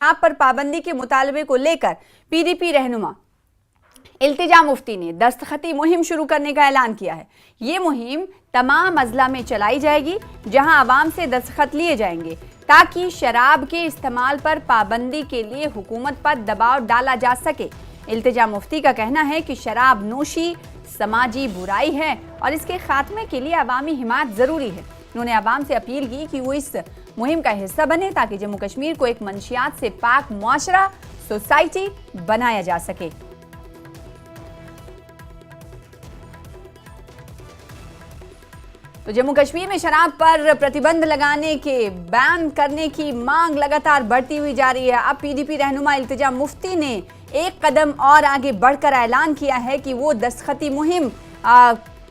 शराब पर पाबंदी के मुतालबे को लेकर पीडीपी रहनुमा इल्तिजा मुफ्ती ने दस्तखती मुहिम शुरू करने का ऐलान किया है। ये मुहिम तमाम अजला में चलाई जाएगी जहां आवाम से दस्तखत लिए जाएंगे ताकि शराब के इस्तेमाल पर पाबंदी के लिए हुकूमत पर दबाव डाला जा सके। इल्तिजा मुफ्ती का कहना है कि शराब नोशी समाजी बुराई है और इसके खात्मे के लिए अवामी हिमायत जरूरी है। उन्होंने आवाम से अपील की कि वो इस मुहिम का हिस्सा बने ताकि जम्मू कश्मीर को एक मंशियात से पाक मुआशरा सोसाइटी बनाया जा सके। तो जम्मू कश्मीर में शराब पर प्रतिबंध लगाने के बैन करने की मांग लगातार बढ़ती हुई जा रही है। अब पीडीपी रहनुमा इल्तिजा मुफ्ती ने एक कदम और आगे बढ़कर ऐलान किया है कि वो दस्तखती मुहिम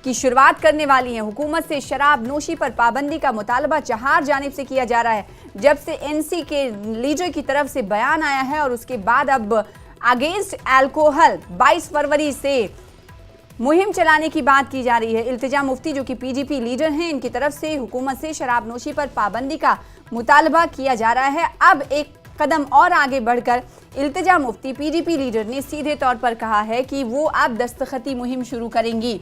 की शुरुआत करने वाली है। हुकूमत से शराब नोशी पर पाबंदी का मुतालबा चार जानिब से किया जा रहा है। जब से एनसी के लीडर की तरफ से बयान आया है और उसके बाद अब अगेंस्ट अल्कोहल 22 फरवरी से मुहिम चलाने की बात की जा रही है। इल्तिजा मुफ्ती जो कि पीडीपी लीडर हैं, इनकी तरफ से हुकूमत से शराब नोशी पर पाबंदी का मुतालबा किया जा रहा है। अब एक कदम और आगे बढ़कर इल्तिजा मुफ्ती पीडीपी लीडर ने सीधे तौर पर कहा है कि वो अब दस्तखती मुहिम शुरू करेंगी।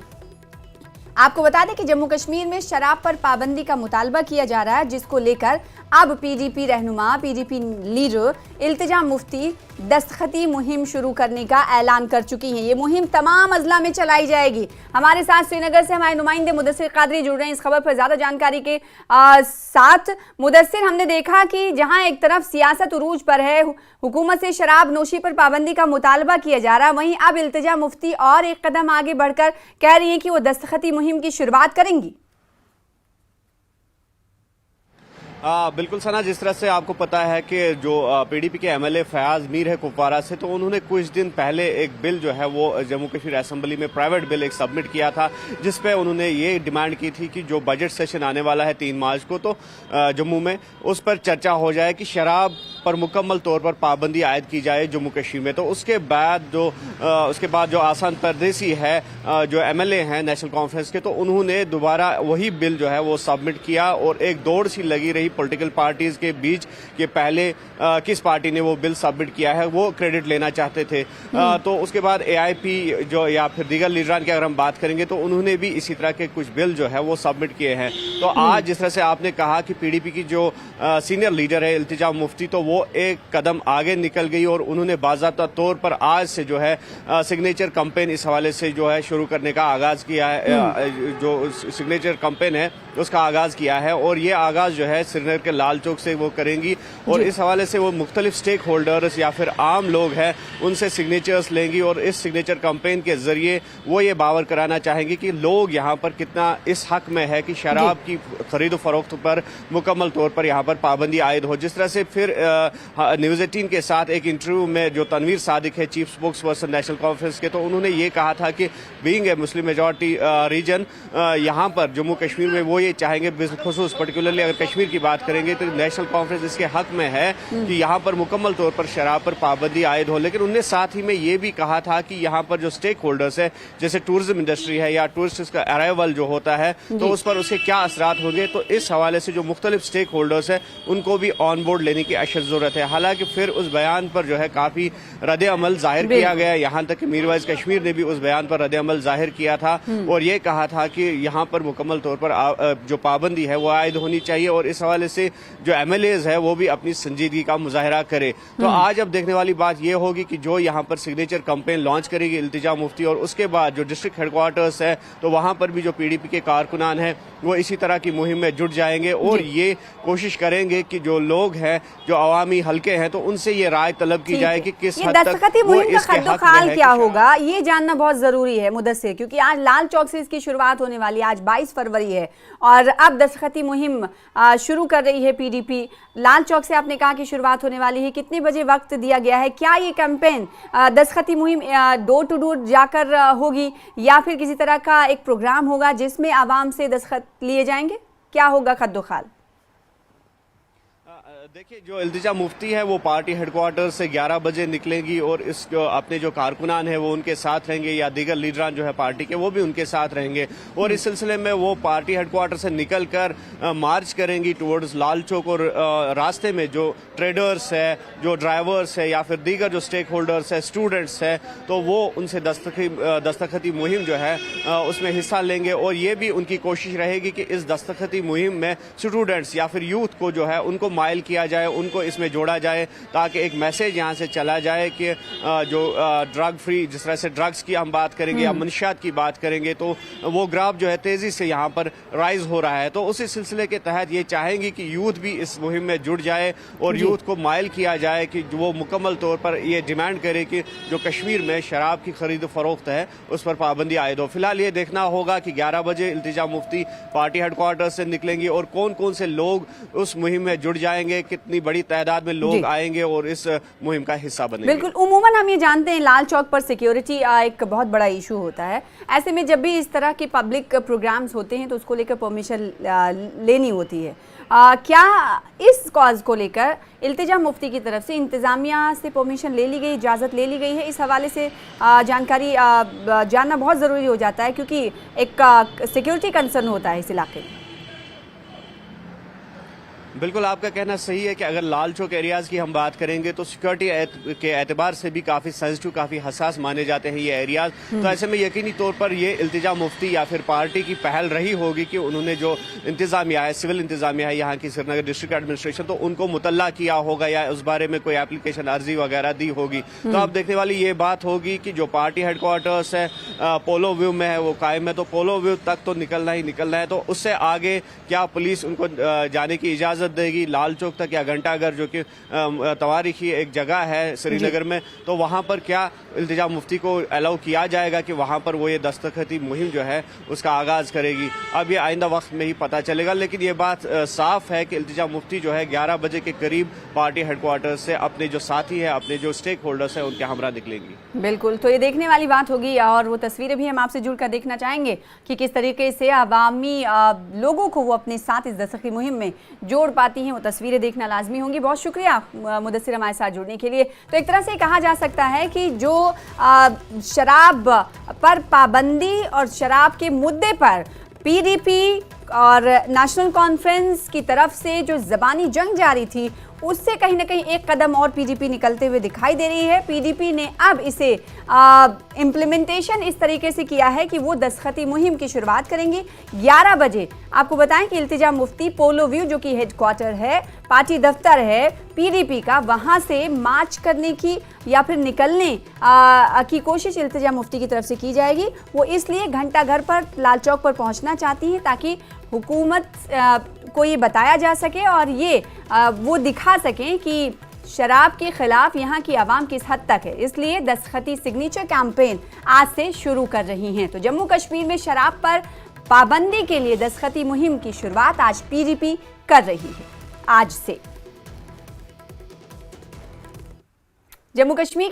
आपको बता दें कि जम्मू कश्मीर में शराब पर पाबंदी का मुतालबा किया जा रहा है, जिसको लेकर अब पीडीपी रहनुमा पीडीपी लीडर इल्तिजा मुफ्ती दस्तखती मुहिम शुरू करने का ऐलान कर चुकी हैं। ये मुहिम तमाम अजला में चलाई जाएगी। हमारे साथ श्रीनगर से हमारे नुमाइंदे मुदस्सिर कादरी जुड़ रहे हैं इस खबर पर ज्यादा जानकारी के साथ। मुदस्सिर, हमने देखा कि जहां एक तरफ सियासत उरूज पर है, हुकूमत से शराब नोशी पर पाबंदी का मुतालबा किया जा रहा है, वहीं अब इल्तिजा मुफ्ती और एक कदम आगे बढ़कर कह रही है कि वो दस्तखती मुहिम की शुरुआत करेंगी। बिल्कुल सना, जिस तरह से आपको पता है कि जो पीडीपी के एमएलए फयाज मीर है कुपवारा से, तो उन्होंने कुछ दिन पहले एक बिल जो है वो जम्मू कश्मीर असेंबली में प्राइवेट बिल एक सबमिट किया था, जिस पे उन्होंने ये डिमांड की थी कि जो बजट सेशन आने वाला है 3 मार्च को, तो जम्मू में उस पर चर्चा हो जाए कि शराब पर मुकम्मल तौर पर पाबंदी आयद की जाए जम्मू कश्मीर में। तो उसके बाद जो आसान परदेसी है, जो एमएलए हैं नेशनल कॉन्फ्रेंस के, तो उन्होंने दोबारा वही बिल जो है वो सबमिट किया और एक दौड़ सी लगी रही पॉलिटिकल पार्टीज के बीच कि पहले किस पार्टी ने वो बिल सबमिट किया है, वो क्रेडिट लेना चाहते थे। तो उसके बाद एआईपी जो या फिर दीगर लीडरान की अगर हम बात करेंगे तो उन्होंने भी इसी तरह के कुछ बिल जो है वो सबमिट किए हैं। तो आज जिस तरह से आपने कहा कि पीडीपी की जो सीनियर लीडर है इल्तिजा मुफ्ती, तो वो एक कदम आगे निकल गई और उन्होंने बाज़ाब्ता तौर पर आज से जो है सिग्नेचर कैंपेन इस हवाले से जो है शुरू करने का आगाज किया है। जो सिग्नेचर कैंपेन है उसका आगाज किया है और ये आगाज जो है श्रीनगर के लाल चौक से वो करेंगी और इस हवाले से वो मुख्तलिफ स्टेक होल्डर्स या फिर आम लोग हैं उनसे सिग्नेचर्स लेंगी और इस सिग्नेचर कैंपेन के जरिए वो ये बावर कराना चाहेंगी कि लोग यहाँ पर कितना इस हक में है कि शराब की खरीद फरोख्त पर मुकम्मल तौर पर यहाँ पर पाबंदी आयद हो। जिस तरह से फिर न्यूज़ 18 के साथ एक इंटरव्यू में जो तनवीर सादिक है, chief spokesperson National Conference के, तो उन्होंने ये कहा था कि being a Muslim majority region, यहाँ पर जम्मू कश्मीर में वो ये चाहेंगे, बिलखुसूस पर्टिकुलरली अगर कश्मीर की बात करेंगे तो नेशनल कॉन्फ्रेंस इसके हक में है कि यहाँ पर मुकम्मल तौर पर शराब पर पाबंदी आयद हो। लेकिन उन्होंने साथ ही में ये भी कहा था कि यहाँ पर जो स्टेक होल्डर्स है, जैसे टूरिज्म इंडस्ट्री है या टूरिस्ट का अराइवल जो होता है, तो उस पर उसके क्या असरात होंगे, तो इस हवाले से जो मुख्तलिफ स्टेक होल्डर्स है उनको भी ऑन बोर्ड लेने की अशद जरूरत है। हालांकि फिर उस बयान पर जो है काफी रद्द अमल जाहिर किया गया, यहाँ तक कि मीरवाइज कश्मीर ने भी उस बयान पर रद्द अमल जाहिर किया था और ये कहा था कि यहाँ पर मुकम्मल तौर पर जो पाबंदी है वो आयद होनी चाहिए और इस हवाले से जो एमएलएज है वो भी अपनी संजीदगी का मुजाहरा करे। तो आज अब देखने वाली बात यह होगी कि जो यहाँ पर सिग्नेचर कैंपेन लॉन्च करेगी इल्तिजा मुफ्ती और उसके बाद जो डिस्ट्रिक्ट हेडक्वार्टर्स है तो वहां पर भी जो पीडीपी के कारकुनान हैं वो इसी तरह की मुहिम में जुट जाएंगे और ये कोशिश करेंगे कि जो लोग हैं, जो अवामी हल्के हैं, तो उनसे ये राय तलब की जाए कि किस हद तक वो इसके हक में है। क्या होगा ये जानना बहुत जरूरी है मुदस्सिर, क्योंकि आज लाल चौक से इसकी शुरुआत होने वाली है। आज 22 फरवरी है और अब दस्तखती मुहिम शुरू कर रही है पीडीपी। लाल चौक से आपने कहा कि शुरुआत होने वाली है, कितने बजे वक्त दिया गया है? क्या ये कैंपेन दस्तखती मुहिम डोर टू डोर जाकर होगी या फिर किसी तरह का एक प्रोग्राम होगा जिसमें आवाम से दस्तखत लिए जाएंगे? क्या होगा खद्दोखाल? देखिए, जो इल्तिजा मुफ्ती है वो पार्टी हेडक्वार्टर से 11 बजे निकलेंगी और इस अपने जो कारकुनान है वो उनके साथ रहेंगे या दीगर लीडरान जो है पार्टी के वो भी उनके साथ रहेंगे और इस सिलसिले में वो पार्टी हेडक्वार्टर से निकलकर मार्च करेंगी टुवर्ड्स लाल चौक और रास्ते में जो ट्रेडर्स है, जो ड्राइवर्स है या फिर दीगर जो स्टेक होल्डर्स है, स्टूडेंट्स है, तो वो उनसे दस्तखती मुहिम जो है उसमें हिस्सा लेंगे और ये भी उनकी कोशिश रहेगी कि इस दस्तखती मुहिम में स्टूडेंट्स या फिर यूथ को जो है उनको माइल किया जाए, उनको इसमें जोड़ा जाए ताकि एक मैसेज यहाँ से चला जाए कि जो ड्रग फ्री, जिस तरह से ड्रग्स की हम बात करेंगे या मंशियात की बात करेंगे तो वो ग्राफ जो है तेजी से यहाँ पर राइज हो रहा है। तो उसी सिलसिले के तहत ये चाहेंगी कि यूथ भी इस मुहिम में जुड़ जाए और यूथ को माइल किया जाए कि वो मुकम्मल तौर पर ये डिमांड करे कि जो कश्मीर में शराब की खरीद फरोख्त है उस पर पाबंदी आयद हो। फिलहाल ये देखना होगा कि 11 बजे इल्तिजा मुफ्ती पार्टी हेडक्वार्टर से निकलेंगी और कौन कौन से लोग उस मुहिम में जुड़ जाएंगे, कितनी बड़ी तादाद में लोग आएंगे और इस मुहिम का हिस्सा बनेंगे। बिल्कुल, उमूमन हम ये जानते हैं लाल चौक पर सिक्योरिटी एक बहुत बड़ा इशू होता है। ऐसे में जब भी इस तरह के पब्लिक प्रोग्राम्स होते हैं तो उसको लेकर परमिशन लेनी होती है। क्या इस कॉज को लेकर इल्तिजा मुफ्ती की तरफ से इंतज़ामिया से परमिशन ले ली गई, इजाज़त ले ली गई है? इस हवाले से जानकारी जानना बहुत ज़रूरी हो जाता है क्योंकि एक सिक्योरिटी कंसर्न होता है इस इलाके में। बिल्कुल, आपका कहना सही है कि अगर लाल चौक एरियाज़ की हम बात करेंगे तो सिक्योरिटी के एतबार से भी काफ़ी सेंसिटिव, काफ़ी हसास माने जाते हैं ये एरियाज़। तो ऐसे में यकीनी तौर पर ये इल्तिजा मुफ्ती या फिर पार्टी की पहल रही होगी कि उन्होंने जो इंतज़ामिया है, सिविल इंतज़ामिया है यहाँ की श्रीनगर डिस्ट्रिक्ट एडमिनिस्ट्रेशन, तो उनको मुतल्ला किया होगा या उस बारे में कोई एप्लीकेशन अर्जी वगैरह दी होगी। तो अब देखने वाली ये बात होगी कि जो पार्टी हेडक्वार्टर्स है पोलो व्यू में है वो कायम है, तो पोलो व्यू तक तो निकलना ही निकलना है। तो उससे आगे क्या पुलिस उनको जाने की इजाज़त देगी लाल चौक तक या घंटाघर जो कि तवारीखी एक जगह है श्रीनगर में, तो वहां पर क्या इल्तिजा मुफ्ती को अलाउ किया जाएगा कि वहां पर वो ये दस्तखती मुहिम जो है उसका आगाज करेगी? अब ये आइंदा वक्त में ही पता चलेगा, लेकिन ये बात साफ है कि इल्तिजा मुफ्ती जो है 11 बजे के करीब पार्टी हेडक्वार्टर से अपने जो साथी है, अपने जो स्टेक होल्डर्स है उनके हमरा निकलेंगी। बिल्कुल, तो ये देखने वाली बात होगी और वो तस्वीरें भी हम आपसे जुड़कर देखना चाहेंगे कि किस तरीके से अवामी लोगों को वो अपने साथ इस दस्तखती मुहिम में जोड़ पाती हैं, वो तस्वीरें देखना लाजमी होंगी। बहुत शुक्रिया मुदस्सिर हमारे साथ जुड़ने के लिए। तो एक तरह से कहा जा सकता है कि जो शराब पर पाबंदी और शराब के मुद्दे पर पीडीपी और नेशनल कॉन्फ्रेंस की तरफ से जो ज़बानी जंग जारी थी उससे कहीं ना कहीं एक कदम और पीडीपी निकलते हुए दिखाई दे रही है। पीडीपी ने अब इसे इम्प्लीमेंटेशन इस तरीके से किया है कि वो दस्तखती मुहिम की शुरुआत करेंगे 11 बजे। आपको बताएं कि इल्तिजा मुफ्ती पोलो व्यू जो कि हेडक्वार्टर है, पार्टी दफ्तर है पीडीपी का, वहां से मार्च करने की या फिर निकलने की कोशिश इल्तिजा मुफ्ती की तरफ से की जाएगी। वो इसलिए घंटाघर पर लाल चौक पर पहुंचना चाहती हैं ताकि हुकूमत को ये बताया जा सके और ये वो दिखा सकें कि शराब के खिलाफ यहाँ की आवाम किस हद तक है। इसलिए दस्तखती सिग्नेचर कैंपेन आज से शुरू कर रही हैं। तो जम्मू कश्मीर में शराब पर पाबंदी के लिए दस्तखती मुहिम की शुरुआत आज पीडीपी कर रही है। आज से जम्मू कश्मीर